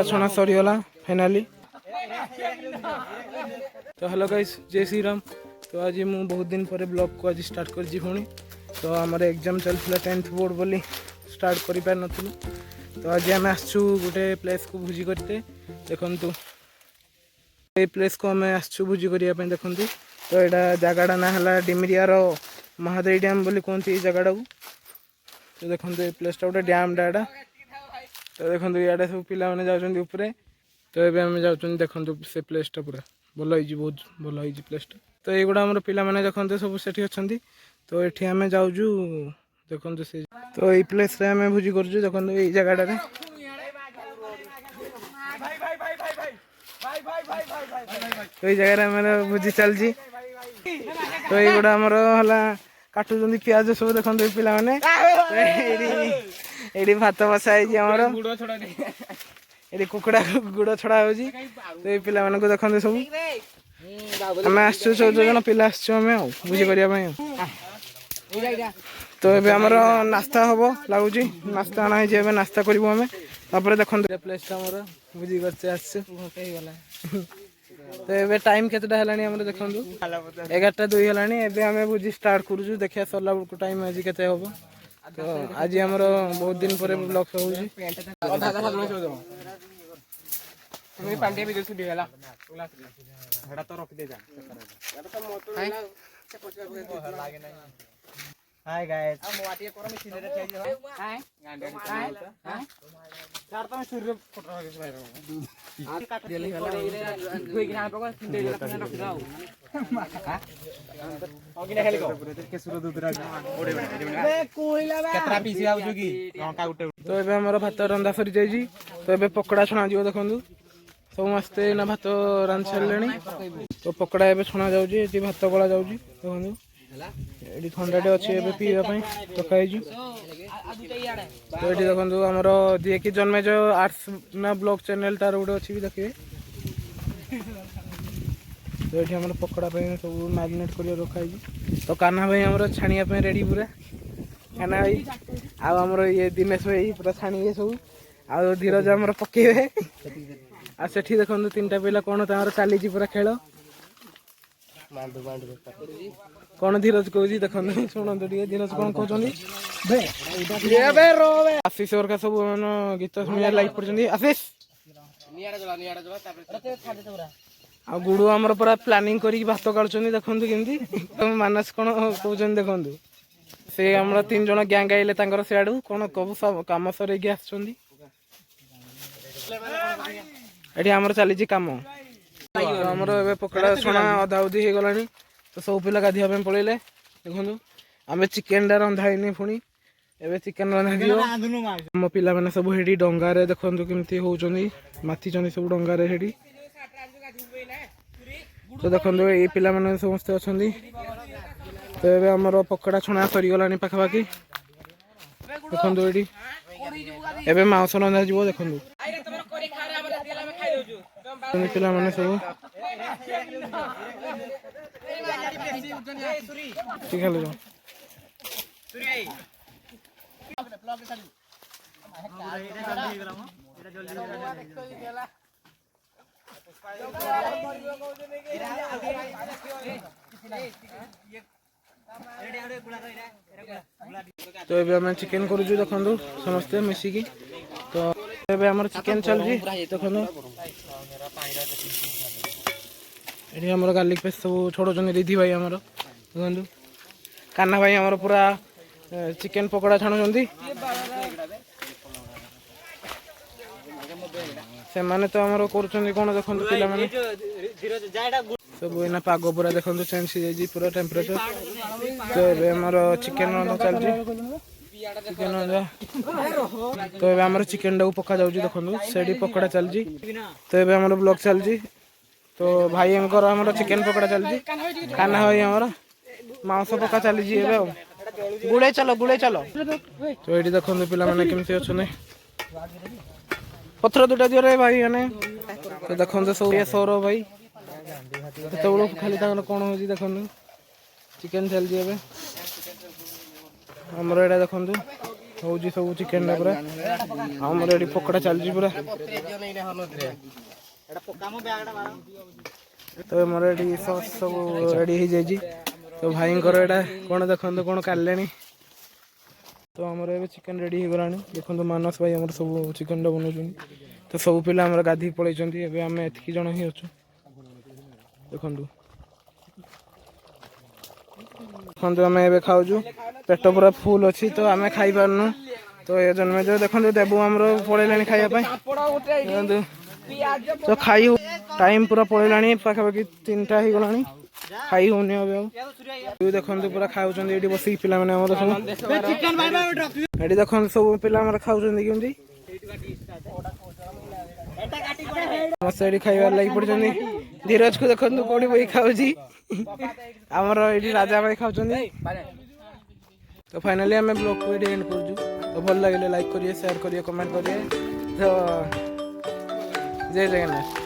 छणा सरीगला finally. तो hello guys, जय श्री राम। तो आज मु बहुत दिन पर ब्लॉग को आज स्टार्ट कर पुणी। तो आमर एग्जाम चलता 10th बोर्ड बोली स्टार्ट कर पार नथिलु। तो आज आम आसचु गोटे प्लेस को भोजी करते देखंतु। ये प्लेस को आम आसचु भोजी करने देखंतु। तो यहाँ जगह ना है डिमरियार महादेवी डैम बोली कहते ये जगह को। तो देखो ये प्लेसटा गोटे डैम डाटा। तो देखो इे सब पिला मैंने जाऊँ उपरे। तो ये आम जाऊँ देखो से प्लेसटा पूरा भल हो बहुत भल हो प्लेसटा। तो युवा आम पिला मैंने देखते सब से अच्छा। तो ये आम जाऊँ देखो से। तो ये प्लेस आम भोजी कर देखो ये जगह। तो ये जगह मेरे भोजी चलती। तो युवा आमर है काटुंट पिज सब देखो पिला मैंने ये भात बसा है ये कुकुड़ा गुड़ छड़ा हो। तो ये पिला मानक देखते सब आम आसचु 14 जन पिला आसचु आम भोजी करने। तो ये आमर नास्ता हम लगुच नास्ता अना है नास्ता करूँ आम। तापर देखो प्लेसटा आमर भोजी कर। तो ये टाइम केतटा है देखो 11:02 है। आम भोजी स्टार्ट करूँ देखिए सरला बेलू टाइम आज के हम। तो आज आमर बहुत दिन पर ब्लॉग हो। हाय गाइस तो ये आमर भात रंधा सरी जाइए। तो ये पकड़ा छणा जी देखो सब मस्ते ना भात रांधि सारे। तो पकड़ा ए छणा जाऊँगी भात गला जाऊँगी देखो ये ठंडाटे अच्छे पीवाई पकाई। तो ये देखो आमर जी कि जन्मेज आर्ट्स ना ब्लॉग चैनल तार गोटे अच्छी भी देखिए। तो ये आम पकड़ा सब मैरिनेट कर रखाई। तो कान्हा भाई आमर छाणिया रेडी पूरा। कान्हा भाई आमर ये दिनेश भाई पूरा छाणिए सब। आ धीरज आमर पकेबे। आ सेठी देखो 3टा पिला कौन चली पूरा खेल कौन धीरज कौन देखो शुणु धीरज कौन कहते आशीष का सब गीत शुणा लाइक पड़े। आशीष आ गुड़ू आमर पूरा प्लानिंग कर भात गाड़ुं देखो केमती। मानस कौन कहते देखो से आम 3 जन गैंग आइले सियाड़ू कौन कबू कम सर ये आमर चली कम। आमर ए पकड़ा छणा अधा उधी हो गला। तो सब पिला गाधिया पलैले देखो आम चिकेन टा रंधा है पुणी एवं चिकेन रंधा आम पिला मैंने सब हेडी डंगार देखो केमती होती माथि सब डंगार हेडी। तो देखो ये पिला मैंने समस्ते अच्छा। तो ये आमर पकड़ा छणा सरीगला पाखापाखि देखो ये एवं मांस रंधा जीव देखो पिला मैंने सब ठीक है। तो ये आम चिकेन करूँ देखो समस्ते मिसिकी। तो ये आम चिकेन चलती देखो ये आमर गार्लिक पेस्ट सब छोड़ रिधि भाई आमर देखो। कान्हा भाई आमर पूरा चिकेन पकोड़ा छाणुंट से माने। तो आमर कर कौन देखो पिला माने सब एना पाग पूरा देखो चेंज हो जाए पूरा टेम्परेचर। तो ये आमर चिकेन रंधा चलती चिकेन रंधा। तो ये आमर चिकेन टाक पका जाऊँ देखो से पकोड़ा चलती। तो ये आमर ब्लॉग चलती। तो भाई आमर चिकेन पकोड़ा चलती। कान्हा भाई आमर मांस पका चली गुड़े चलो गुड़े चलो। तो ये देखो पिला मैंने केमती अच्छा पथर 2टा दियो रे भाई मैंने। तो देखो सब ये सौरभ भाई तो खाली कौन हो देखो चिकेन चलती आमर यहाँ देखु होउची सब चिकन पूरा हमर एडी पकोड़ा चलजी पूरा तो मोर एडी सॉस सब रेडी हो जाइजी तो भाई एटा कौन देखो कौन काले तो आमर ए चिकेन रेडी हो गलानी देखो मानस भाई आम सब चिकेन बनाऊँ तो सब पिला आम गाधी पलैंती एवं आम एतिक जन ही अच्छु देखु देखो आम ए खाऊ पेट पूरा फुल अच्छी तो आम खाई पारनु तो ये जन्म जो देखो देबू आमर पलैलानी खाइबा तो खाई टाइम पूरा पलैलानी पाखापाखि 3टा हो गलानी खाई होनी अब देखो पूरा खाऊ बस पिला ये देखो सब पिला खाऊ मस्त खाइबार लगी पड़ी धीरज को देखो कौड़ी बही खाऊँ आमर ये राजा भाई खाऊ तो फाइनाली आम ब्लॉग को एंड कर तो भल लगे लाइक करिए शेयर करिए कमेंट करिए तो जय जगन्नाथ।